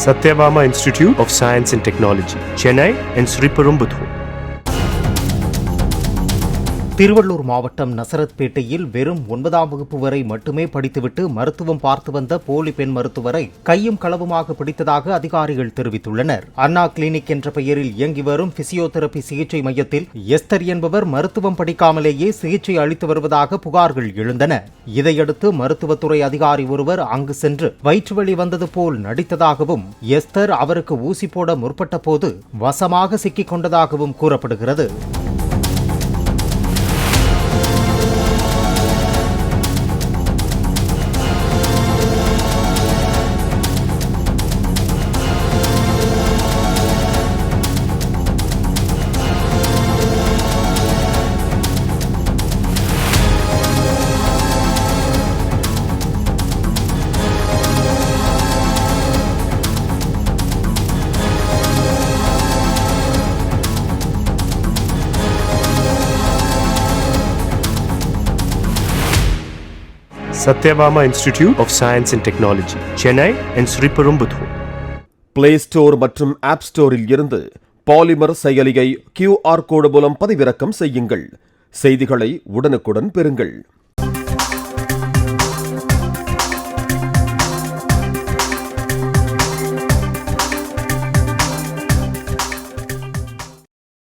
Satyabama Institute of Science and Technology, Chennai and Sriperumbudur. Tiruvallur மாவட்டம் நசரத்பேட்டையில் வெறும் 9ஆம் வகுப்பு வரை மட்டுமே படித்துவிட்டு மருத்துவம் பார்த்து வந்த போலி பெண் மருத்துவரை கையும் களவுமாக பிடித்ததாக அதிகாரிகள் தெரிவித்துள்ளனர். அண்ணா கிளினிக் என்ற பெயரில் இயங்கி வரும் பிசியோதெரபி சிகிச்சை மையத்தில் எஸ்தர் என்பவர் மருத்துவம் படிக்காமலேயே சிகிச்சை அளித்து வருவதாக புகார்கள் எழுந்தன. இதையடுத்து மருத்துவத்துறை அதிகாரி ஒருவர் அங்கு சென்று வயிற்றுவலி வந்தது போல் நடித்ததாகவும் எஸ்தர் அவருக்கு ஊசி போட முற்பட்ட போது வசமாக சிக்கிக் கொண்டதாகவும் கூறப்படுகிறது. Satyabama Institute of Science and Technology, Chennai and Sriperumbudur. Play store மற்றும் ஆப் ஸ்டோரில் இருந்து பாலிமர் செயலியை QR கோடு மூலம் பதிவிறக்கம் செய்யுங்கள். செய்திகளை உடனுக்குடன் பெறுங்கள்.